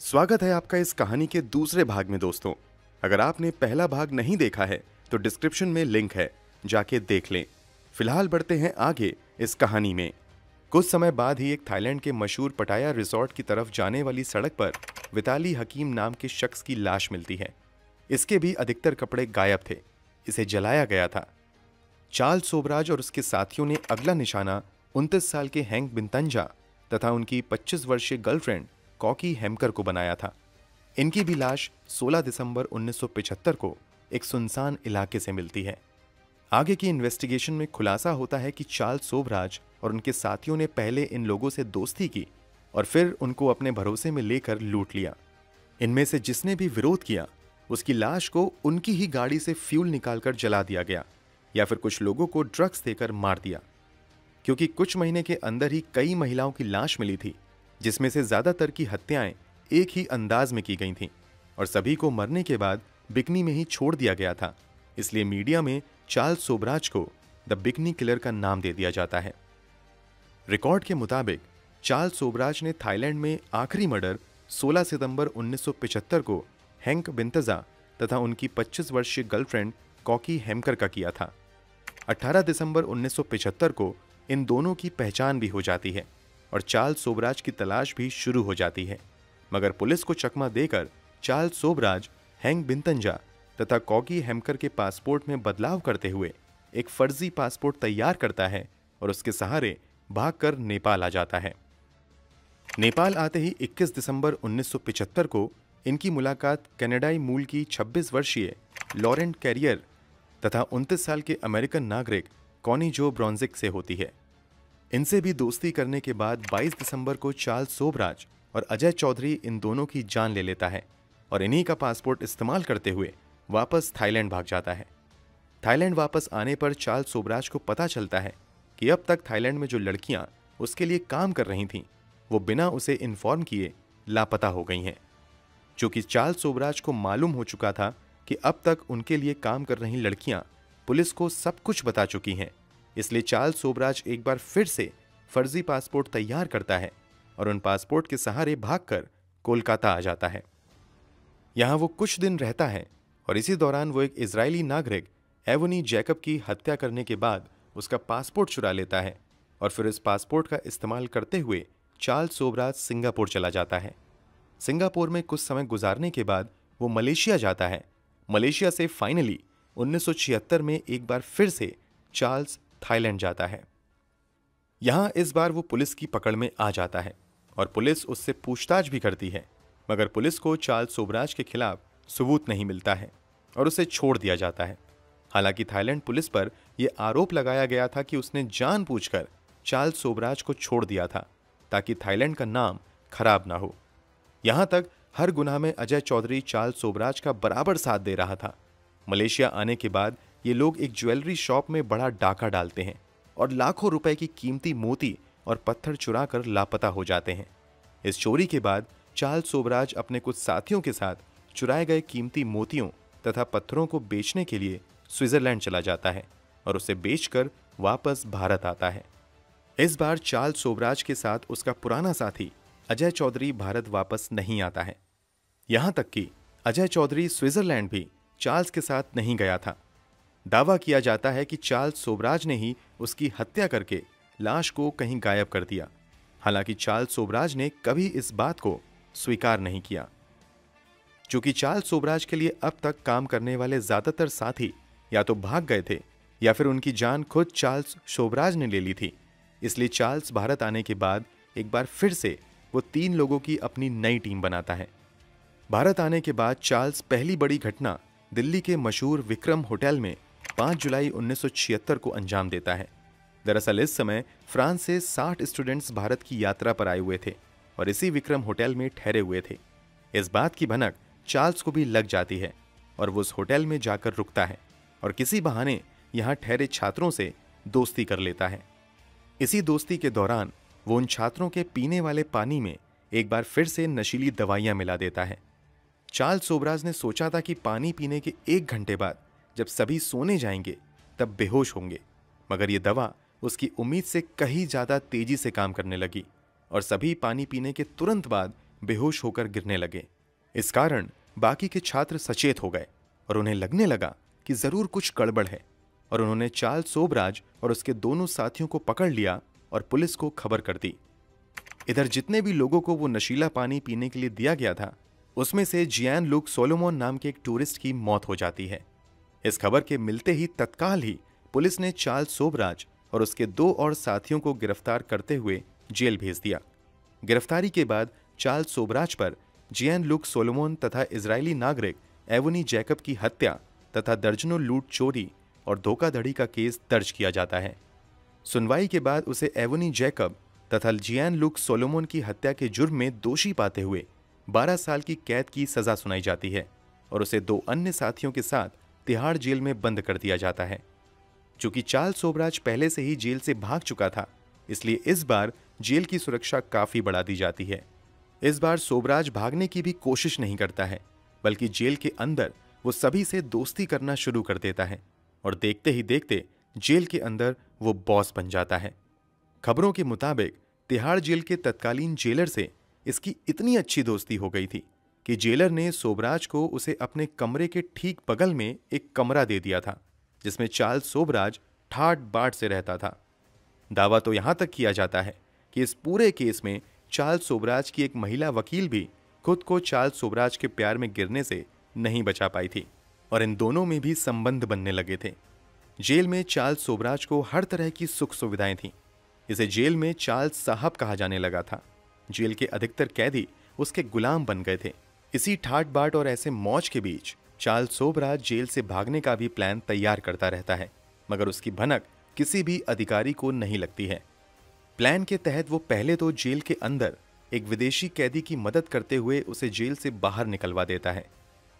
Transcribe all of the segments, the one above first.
स्वागत है आपका इस कहानी के दूसरे भाग में दोस्तों। अगर आपने पहला भाग नहीं देखा है तो डिस्क्रिप्शन में लिंक है, जाके देख लें। फिलहाल बढ़ते हैं आगे इस कहानी में। कुछ समय बाद ही एक थाईलैंड के मशहूर पटाया रिजॉर्ट की तरफ जाने वाली सड़क पर विताली हकीम नाम के शख्स की लाश मिलती है। इसके भी अधिकतर कपड़े गायब थे। इसे जलाया गया था। चार्ल्स सोबराज और उसके साथियों ने अगला निशाना 29 साल के हैंक बिनतंजा तथा उनकी 25 वर्षीय गर्लफ्रेंड कॉकी हेमकर को बनाया था। इनकी भी लाश 16 दिसंबर 1975 को एक सुनसान इलाके से मिलती है। आगे की इन्वेस्टिगेशन में खुलासा होता है कि चार्ल्स सोबराज और उनके साथियों ने पहले इन लोगों से दोस्ती की और फिर उनको अपने भरोसे में लेकर लूट लिया। इनमें से जिसने भी विरोध किया उसकी लाश को उनकी ही गाड़ी से फ्यूल निकालकर जला दिया गया या फिर कुछ लोगों को ड्रग्स देकर मार दिया। क्योंकि कुछ महीने के अंदर ही कई महिलाओं की लाश मिली थी, जिसमें से ज्यादातर की हत्याएं एक ही अंदाज में की गई थीं और सभी को मरने के बाद बिकनी में ही छोड़ दिया गया था। इसलिए मीडिया में चार्ल्स सोबराज को द बिकनी किलर का नाम दे दिया जाता है। रिकॉर्ड के मुताबिक चार्ल्स सोबराज ने थाईलैंड में आखिरी मर्डर 16 सितंबर 1975 को हैंक बिनतजा तथा उनकी 25 वर्षीय गर्लफ्रेंड कॉकी हेमकर का किया था। 18 दिसंबर 1975 को इन दोनों की पहचान भी हो जाती है और चार्ल्स सोबराज की तलाश भी शुरू हो जाती है। मगर पुलिस को चकमा देकर चार्ल्स सोबराज हैंक बिनतंजा तथा कॉकी हेमकर के पासपोर्ट में बदलाव करते हुए एक फर्जी पासपोर्ट तैयार करता है और उसके सहारे भागकर नेपाल आ जाता है। नेपाल आते ही 21 दिसंबर 1975 को इनकी मुलाकात कनाडाई मूल की 26 वर्षीय लॉरेंट कैरियर तथा 29 साल के अमेरिकन नागरिक कॉनी जो ब्रॉन्जिक से होती है। इनसे भी दोस्ती करने के बाद 22 दिसंबर को चार्ल्स सोबराज और अजय चौधरी इन दोनों की जान ले लेता है और इन्हीं का पासपोर्ट इस्तेमाल करते हुए वापस थाईलैंड भाग जाता है। थाईलैंड वापस आने पर चार्ल्स सोबराज को पता चलता है कि अब तक थाईलैंड में जो लड़कियां उसके लिए काम कर रही थीं वो बिना उसे इन्फॉर्म किए लापता हो गई हैं। चूंकि चार्ल्स सोबराज को मालूम हो चुका था कि अब तक उनके लिए काम कर रही लड़कियां पुलिस को सब कुछ बता चुकी हैं, इसलिए चार्ल्स सोबराज एक बार फिर से फर्जी पासपोर्ट तैयार करता है और उन पासपोर्ट के सहारे भागकर कोलकाता आ जाता है। यहां वो कुछ दिन रहता है और इसी दौरान वो एक इजरायली नागरिक एवोनी जैकब की हत्या करने के बाद उसका पासपोर्ट चुरा लेता है और फिर इस पासपोर्ट का इस्तेमाल करते हुए चार्ल्स सोबराज सिंगापुर चला जाता है। सिंगापुर में कुछ समय गुजारने के बाद वो मलेशिया जाता है। मलेशिया से फाइनली 1976 में एक बार फिर से चार्ल्स थाईलैंड जाता है। यहां इस बार वो पुलिस की पकड़ में आ जाता है और पुलिस उससे पूछताछ भी करती है, मगर पुलिस को चार्ल्स सोबराज के खिलाफ सबूत नहीं मिलता है और उसे छोड़ दिया जाता है। हालांकि थाईलैंड पुलिस पर यह आरोप लगाया गया था कि उसने जानबूझकर चार्ल्स सोबराज को छोड़ दिया था ताकि थाईलैंड का नाम खराब ना हो। यहां तक हर गुनाह में अजय चौधरी चार्ल्स सोबराज का बराबर साथ दे रहा था। मलेशिया आने के बाद ये लोग एक ज्वेलरी शॉप में बड़ा डाका डालते हैं और लाखों रुपए की कीमती मोती और पत्थर चुरा कर लापता हो जाते हैं। इस चोरी के बाद चार्ल्स सोबराज अपने कुछ साथियों के साथ चुराए गए कीमती मोतियों तथा पत्थरों को बेचने के लिए स्विट्जरलैंड चला जाता है और उसे बेचकर वापस भारत आता है। इस बार चार्ल्स सोबराज के साथ उसका पुराना साथी अजय चौधरी भारत वापस नहीं आता है। यहां तक कि अजय चौधरी स्विट्जरलैंड भी चार्ल्स के साथ नहीं गया था। दावा किया जाता है कि चार्ल्स सोबराज ने ही उसकी हत्या करके लाश को कहीं गायब कर दिया। हालांकि चार्ल्स सोबराज ने कभी इस बात को स्वीकार नहीं किया। चूंकि चार्ल्स सोबराज के लिए अब तक काम करने वाले ज्यादातर साथी या तो भाग गए थे या फिर उनकी जान खुद चार्ल्स सोबराज ने ले ली थी, इसलिए चार्ल्स भारत आने के बाद एक बार फिर से वो 3 लोगों की अपनी नई टीम बनाता है। भारत आने के बाद चार्ल्स पहली बड़ी घटना दिल्ली के मशहूर विक्रम होटल में 5 जुलाई 1976 को अंजाम देता है। दरअसल इस समय फ्रांस से 60 स्टूडेंट्स भारत की यात्रा पर आए हुए थे और इसी विक्रम होटल में ठहरे हुए थे। इस बात की भनक चार्ल्स को भी लग जाती है और वो उस होटल में जाकर रुकता है और किसी बहाने यहाँ ठहरे छात्रों से दोस्ती कर लेता है। इसी दोस्ती के दौरान वो उन छात्रों के पीने वाले पानी में एक बार फिर से नशीली दवाइयां मिला देता है। चार्ल्स सोबराज ने सोचा था कि पानी पीने के 1 घंटे बाद जब सभी सोने जाएंगे तब बेहोश होंगे, मगर यह दवा उसकी उम्मीद से कहीं ज्यादा तेजी से काम करने लगी और सभी पानी पीने के तुरंत बाद बेहोश होकर गिरने लगे। इस कारण बाकी के छात्र सचेत हो गए और उन्हें लगने लगा कि जरूर कुछ गड़बड़ है, और उन्होंने चार्ल्स सोबराज और उसके दोनों साथियों को पकड़ लिया और पुलिस को खबर कर दी। इधर जितने भी लोगों को वो नशीला पानी पीने के लिए दिया गया था, उसमें से जियान लुक सोलोमन नाम के एक टूरिस्ट की मौत हो जाती है। इस खबर के मिलते ही तत्काल ही पुलिस ने चार्ल्स सोबराज और उसके 2 और साथियों को गिरफ्तार करते हुए जेल भेज दिया। गिरफ्तारी के बाद चार्ल्स सोबराज पर जियान लुक सोलोमन तथा इजरायली नागरिक एवोनी जैकब की हत्या तथा दर्जनों लूट, चोरी और धोखाधड़ी का केस दर्ज किया जाता है। सुनवाई के बाद उसे एवोनी जैकब तथा जियान लुक सोलोमन की हत्या के जुर्म में दोषी पाते हुए 12 साल की कैद की सजा सुनाई जाती है और उसे 2 अन्य साथियों के साथ तिहाड़ जेल में बंद कर दिया जाता है। चूंकि चार्ल्स सोबराज पहले से ही जेल से भाग चुका था, इसलिए इस बार जेल की सुरक्षा काफी बढ़ा दी जाती है। इस बार सोबराज भागने की भी कोशिश नहीं करता है, बल्कि जेल के अंदर वो सभी से दोस्ती करना शुरू कर देता है और देखते ही देखते जेल के अंदर वो बॉस बन जाता है। खबरों के मुताबिक तिहाड़ जेल के तत्कालीन जेलर से इसकी इतनी अच्छी दोस्ती हो गई थी कि जेलर ने सोबराज को उसे अपने कमरे के ठीक बगल में एक कमरा दे दिया था, जिसमें चार्ल्स सोबराज ठाट बाट से रहता था। दावा तो यहां तक किया जाता है कि इस पूरे केस में चार्ल्स सोबराज की एक महिला वकील भी खुद को चार्ल्स सोबराज के प्यार में गिरने से नहीं बचा पाई थी और इन दोनों में भी संबंध बनने लगे थे। जेल में चार्ल्स सोबराज को हर तरह की सुख सुविधाएं थीं। इसे जेल में चार्ल्स साहब कहा जाने लगा था। जेल के अधिकतर कैदी उसके गुलाम बन गए थे। इसी ठाट बाट और ऐसे मौज के बीच चार्ल्स सोबराज जेल से भागने का भी प्लान तैयार करता रहता है, मगर उसकी भनक किसी भी अधिकारी को नहीं लगती है। प्लान के तहत वो पहले तो जेल के अंदर एक विदेशी कैदी की मदद करते हुए उसे जेल से बाहर निकलवा देता है।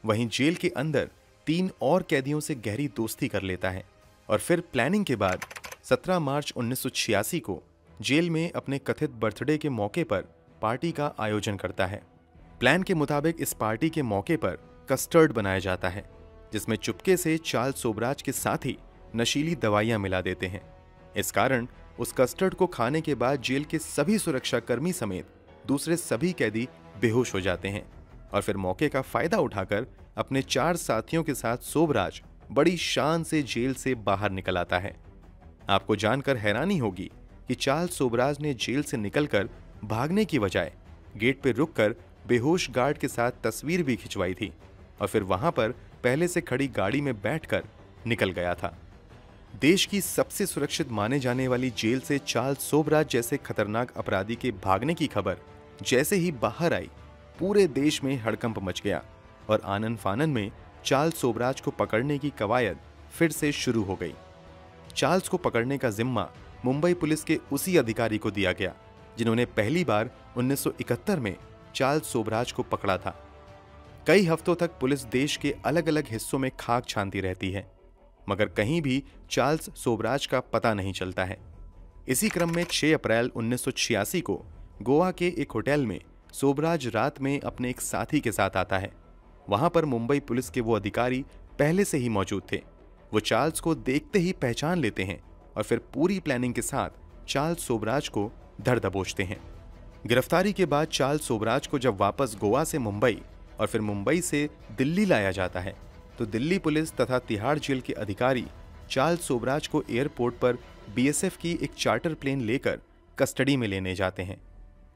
वहीं जेल के अंदर 3 और कैदियों से गहरी दोस्ती कर लेता है और फिर प्लानिंग के बाद 17 मार्च 1986 को जेल में अपने कथित बर्थडे के मौके पर पार्टी का आयोजन करता है। प्लान के मुताबिक इस पार्टी के मौके पर कस्टर्ड बनाया जाता है, जिसमें चुपके से चार्ल्स सोबराज के साथी नशीली दवाइयां मिला देते हैं। इस कारण उस कस्टर्ड को खाने के बाद जेल के सभी सुरक्षाकर्मी समेत दूसरे सभी कैदी बेहोश हो जाते हैं और फिर मौके का फायदा उठाकर अपने 4 साथियों के साथ सोबराज बड़ी शान से जेल से बाहर निकल आता है। आपको जानकर हैरानी होगी कि चार्ल्स सोबराज ने जेल से निकलकर भागने की बजाय गेट पर रुककर बेहोश गार्ड के साथ तस्वीर भी खिंचवाई थी और फिर वहां पर पहले से खड़ी गाड़ी में बैठकर निकल गया था। देश की सबसे सुरक्षित माने जाने वाली जेल से चार्ल्स सोबराज जैसे खतरनाक अपराधी के भागने की खबर जैसे ही बाहर आई, पूरे देश में हड़कंप मच गया और आनन फानन में चार्ल्स सोबराज को पकड़ने की कवायद फिर से शुरू हो गई। चार्ल्स को पकड़ने का जिम्मा मुंबई पुलिस के उसी अधिकारी को दिया गया जिन्होंने पहली बार 1971 में चार्ल्स सोबराज को पकड़ा था। कई हफ्तों तक पुलिस देश के अलग अलग हिस्सों में खाक छानती रहती है, मगर कहीं भी चार्ल्स सोबराज का पता नहीं चलता है। इसी क्रम में 6 अप्रैल 1986 को गोवा के एक होटल में सोबराज रात में अपने एक साथी के साथ आता है। वहां पर मुंबई पुलिस के वो अधिकारी पहले से ही मौजूद थे। वो चार्ल्स को देखते ही पहचान लेते हैं और फिर पूरी प्लानिंग के साथ चार्ल्स सोबराज को धर दबोचते हैं। गिरफ्तारी के बाद चार्ल्स सोबराज को जब वापस गोवा से मुंबई और फिर मुंबई से दिल्ली लाया जाता है, तो दिल्ली पुलिस तथा तिहाड़ जेल के अधिकारी चार्ल्स सोबराज को एयरपोर्ट पर बीएसएफ की एक चार्टर प्लेन लेकर कस्टडी में लेने जाते हैं।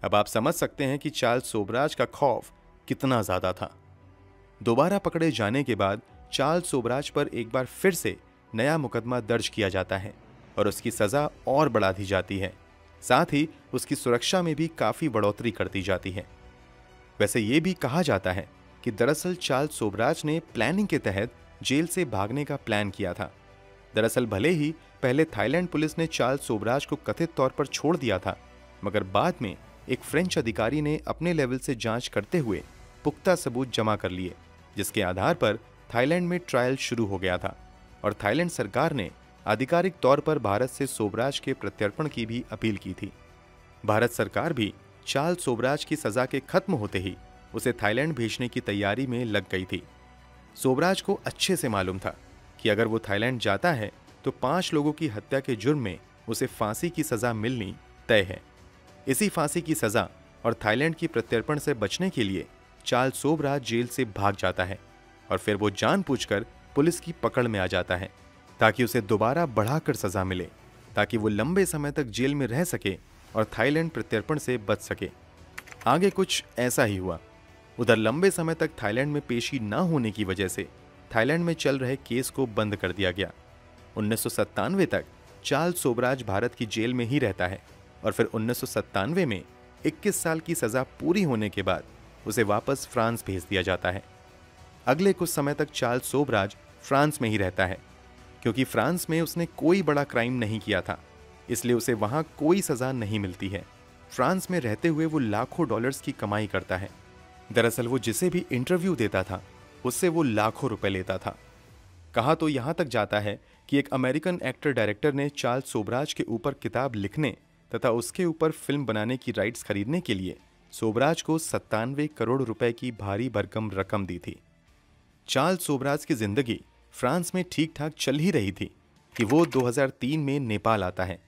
अब आप समझ सकते हैं कि चार्ल्स सोबराज का खौफ कितना ज्यादा था। दोबारा पकड़े जाने के बाद चार्ल्स सोबराज पर एक बार फिर से नया मुकदमा दर्ज किया जाता है और उसकी सजा और बढ़ा दी जाती है। साथ ही उसकी सुरक्षा में भी काफी बढ़ोतरी कर दी जाती है। वैसे ये भी कहा जाता है कि दरअसल चार्ल्स सोबराज ने प्लानिंग के तहत जेल से भागने का प्लान किया था। दरअसल भले ही पहले थाईलैंड पुलिस ने चार्ल्स सोबराज को कथित तौर पर छोड़ दिया था, मगर बाद में एक फ्रेंच अधिकारी ने अपने लेवल से जांच करते हुए पुख्ता सबूत जमा कर लिए, जिसके आधार पर थाईलैंड में ट्रायल शुरू हो गया था और थाईलैंड सरकार ने आधिकारिक तौर पर भारत से सोबराज के प्रत्यर्पण की भी अपील की थी। भारत सरकार भी चार्ल्स सोबराज की सजा के खत्म होते ही उसे थाईलैंड भेजने की तैयारी में लग गई थी। सोबराज को अच्छे से मालूम था कि अगर वो थाईलैंड जाता है तो 5 लोगों की हत्या के जुर्म में उसे फांसी की सजा मिलनी तय है। इसी फांसी की सजा और थाईलैंड की प्रत्यर्पण से बचने के लिए चार्ल्स सोबराज जेल से भाग जाता है और फिर वो जानबूझकर पुलिस की पकड़ में आ जाता है ताकि उसे दोबारा बढ़ाकर सजा मिले, ताकि वो लंबे समय तक जेल में रह सके और थाईलैंड प्रत्यर्पण से बच सके। आगे कुछ ऐसा ही हुआ। उधर लंबे समय तक थाईलैंड में पेशी न होने की वजह से थाईलैंड में चल रहे केस को बंद कर दिया गया। 1997 तक चार्ल्स सोबराज भारत की जेल में ही रहता है और फिर 1997 में 21 साल की सजा पूरी होने के बाद उसे वापस फ्रांस भेज दिया जाता है। अगले कुछ समय तक चार्ल्स सोबराज फ्रांस में ही रहता है क्योंकि फ्रांस में उसने कोई बड़ा क्राइम नहीं किया था, इसलिए उसे वहां कोई सजा नहीं मिलती है। फ्रांस में रहते हुए वो लाखों डॉलर्स की कमाई करता है। दरअसल वो जिसे भी इंटरव्यू देता था उससे वो लाखों रुपए लेता था। कहा तो यहां तक जाता है कि एक अमेरिकन एक्टर डायरेक्टर ने चार्ल्स सोबराज के ऊपर किताब लिखने तथा उसके ऊपर फिल्म बनाने की राइट्स खरीदने के लिए सोबराज को 97 करोड़ रुपए की भारी भरकम रकम दी थी। चार्ल्स सोबराज की जिंदगी फ्रांस में ठीक ठाक चल ही रही थी कि वो 2003 में नेपाल आता है।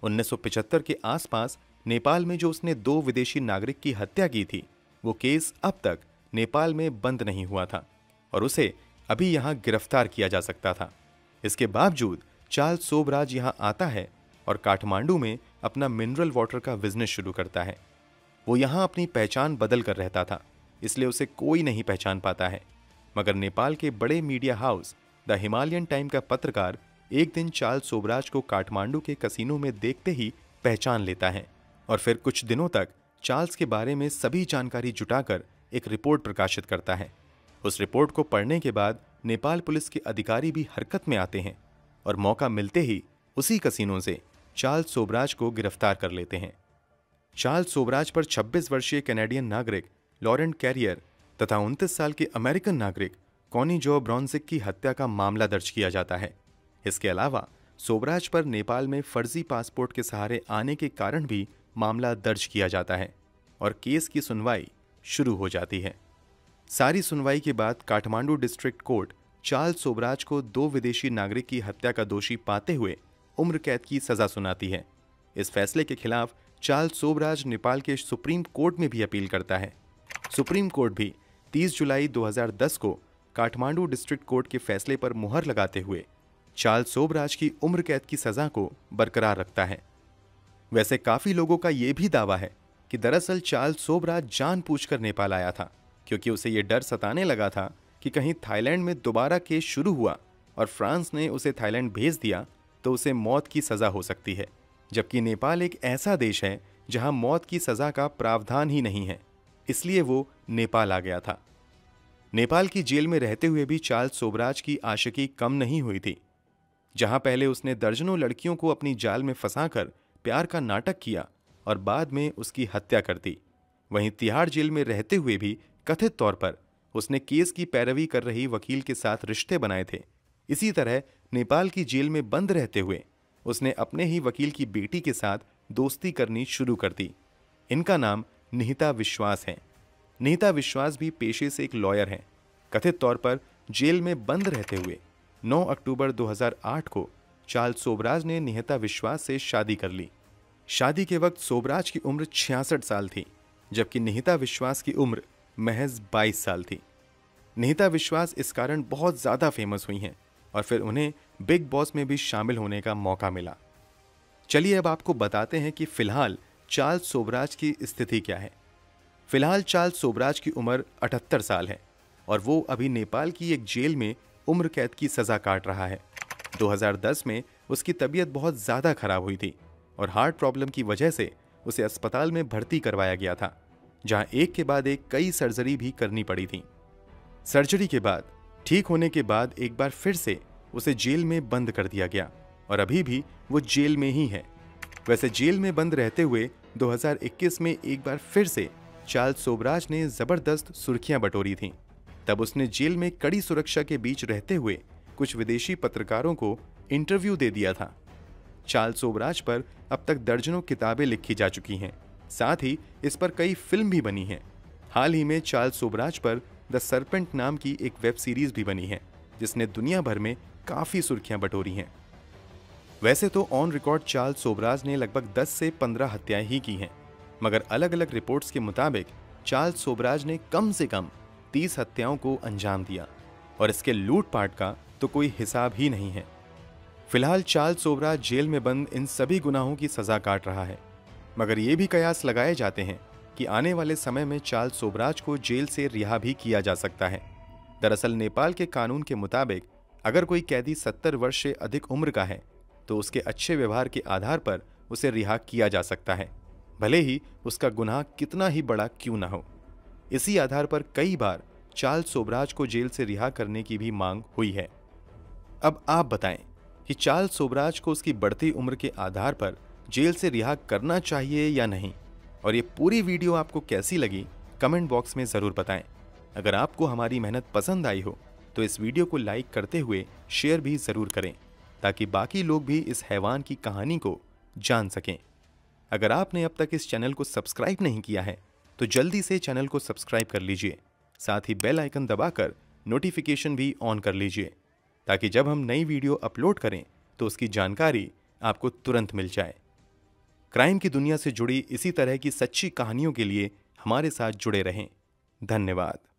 1975 के आसपास नेपाल में जो उसने 2 विदेशी नागरिक की हत्या की थी, वो केस अब तक नेपाल में बंद नहीं हुआ था और उसे अभी यहां गिरफ्तार किया जा सकता था। इसके बावजूद चार्ल्स सोबराज यहां आता है और काठमांडू में अपना मिनरल वाटर का बिजनेस शुरू करता है। वो यहां अपनी पहचान बदल कर रहता था, इसलिए उसे कोई नहीं पहचान पाता है। मगर नेपाल के बड़े media house the Himalayan time का पत्रकार एक दिन चार्ल्स सोबराज को काठमांडू के कसीनो में देखते ही पहचान लेता है और फिर कुछ दिनों तक चार्ल्स के बारे में सभी जानकारी जुटाकर एक रिपोर्ट प्रकाशित करता है। उस रिपोर्ट को पढ़ने के बाद नेपाल पुलिस के अधिकारी भी हरकत में आते हैं और मौका मिलते ही उसी कसीनो से चार्ल्स सोबराज को गिरफ्तार कर लेते हैं। चार्ल्स सोबराज पर 26 वर्षीय कैनेडियन नागरिक लॉरेंट कैरियर तथा 29 साल के अमेरिकन नागरिक कॉनी जो ब्रॉन्जिक की हत्या का मामला दर्ज किया जाता है। इसके अलावा सोबराज पर नेपाल में फर्जी पासपोर्ट के सहारे आने के कारण भी मामला दर्ज किया जाता है और केस की सुनवाई शुरू हो जाती है। सारी सुनवाई के बाद Kathmandu district court Charles Sobhraj को 2 विदेशी नागरिक की हत्या का दोषी पाते हुए उम्र कैद की सजा सुनाती है। इस फैसले के खिलाफ चार्ल्स सोबराज नेपाल के सुप्रीम कोर्ट में भी अपील करता है। सुप्रीम कोर्ट भी 30 जुलाई 2010 को काठमांडू डिस्ट्रिक्ट कोर्ट के फैसले पर मुहर लगाते हुए चार्ल्स सोबराज की उम्र कैद की सजा को बरकरार रखता है। वैसे काफी लोगों का यह भी दावा है कि दरअसल चार्ल्स सोबराज जानबूझकर नेपाल आया था क्योंकि उसे यह डर सताने लगा था कि कहीं थाईलैंड में दोबारा केस शुरू हुआ और फ्रांस ने उसे थाईलैंड भेज दिया तो उसे मौत की सजा हो सकती है, जबकि नेपाल एक ऐसा देश है जहां मौत की सजा का प्रावधान ही नहीं है, इसलिए वो नेपाल आ गया था। नेपाल की जेल में रहते हुए भी चार्ल्स सोबराज की आशिकी कम नहीं हुई थी। जहां पहले उसने दर्जनों लड़कियों को अपनी जाल में फंसाकर प्यार का नाटक किया और बाद में उसकी हत्या कर दी, वहीं तिहाड़ जेल में रहते हुए भी कथित तौर पर उसने केस की पैरवी कर रही वकील के साथ रिश्ते बनाए थे। इसी तरह नेपाल की जेल में बंद रहते हुए उसने अपने ही वकील की बेटी के साथ दोस्ती करनी शुरू कर दी। इनका नाम निहिता विश्वास है। निहिता विश्वास भी पेशे से एक लॉयर हैं। कथित तौर पर जेल में बंद रहते हुए 9 अक्टूबर 2008 को चार्ल्स सोबराज ने निहिता विश्वास से शादी कर ली। शादी के वक्त सोबराज की उम्र 66 साल थी, जबकि निहिता विश्वास की उम्र महज 22 साल थी। निहिता विश्वास इस कारण बहुत ज्यादा फेमस हुई हैं और फिर उन्हें बिग बॉस में भी शामिल होने का मौका मिला। चलिए अब आपको बताते हैं कि फिलहाल चार्ल्स सोबराज की स्थिति क्या है। फिलहाल चार्ल्स सोबराज की उम्र 78 साल है और वो अभी नेपाल की एक जेल में उम्र कैद की सजा काट रहा है। 2010 में उसकी तबीयत बहुत ज्यादा खराब हुई थी और हार्ट प्रॉब्लम की वजह से उसे अस्पताल में भर्ती करवाया गया था, जहां एक के बाद एक कई सर्जरी भी करनी पड़ी थी। सर्जरी के बाद ठीक होने के बाद एक बार फिर से उसे जेल में बंद कर दिया गया और अभी भी वो जेल में ही है। वैसे जेल में बंद रहते हुए 2021 में एक बार फिर से चार्ल्स सोबराज ने जबरदस्त सुर्खियां बटोरी थीं। तब उसने जेल में कड़ी सुरक्षा के बीच रहते हुए कुछ विदेशी पत्रकारों को इंटरव्यू दे दिया था। चार्ल्स सोबराज पर अब तक दर्जनों किताबें लिखी जा चुकी हैं, साथ ही इस पर कई फिल्म भी बनी हैं। हाल ही में चार्ल्स सोबराज पर द सरपेंट नाम की एक वेब सीरीज भी बनी है, जिसने दुनिया भर में काफी सुर्खियां बटोरी हैं। वैसे तो ऑन रिकॉर्ड चार्ल्स सोबराज ने लगभग 10 से 15 हत्याएं ही की हैं, मगर अलग अलग रिपोर्ट्स के मुताबिक चार्ल्स सोबराज ने कम से कम 30 हत्याओं को अंजाम दिया और इसके लूटपाट का तो कोई हिसाब ही नहीं है। फिलहाल चार्ल्स सोबराज जेल में बंद इन सभी गुनाहों की सजा काट रहा है, मगर ये भी कयास लगाए जाते हैं कि आने वाले समय में चार्ल्स सोबराज को जेल से रिहा भी किया जा सकता है। दरअसल नेपाल के कानून के मुताबिक अगर कोई कैदी 70 वर्ष से अधिक उम्र का है तो उसके अच्छे व्यवहार के आधार पर उसे रिहा किया जा सकता है, भले ही उसका गुनाह कितना ही बड़ा क्यों ना हो। इसी आधार पर कई बार चार्ल्स सोबराज को जेल से रिहा करने की भी मांग हुई है। अब आप बताएं कि चार्ल्स सोबराज को उसकी बढ़ती उम्र के आधार पर जेल से रिहा करना चाहिए या नहीं, और ये पूरी वीडियो आपको कैसी लगी कमेंट बॉक्स में ज़रूर बताएं। अगर आपको हमारी मेहनत पसंद आई हो तो इस वीडियो को लाइक करते हुए शेयर भी ज़रूर करें ताकि बाकी लोग भी इस हैवान की कहानी को जान सकें। अगर आपने अब तक इस चैनल को सब्सक्राइब नहीं किया है तो जल्दी से चैनल को सब्सक्राइब कर लीजिए, साथ ही बेल आइकन दबाकर नोटिफिकेशन भी ऑन कर लीजिए ताकि जब हम नई वीडियो अपलोड करें तो उसकी जानकारी आपको तुरंत मिल जाए। क्राइम की दुनिया से जुड़ी इसी तरह की सच्ची कहानियों के लिए हमारे साथ जुड़े रहें। धन्यवाद।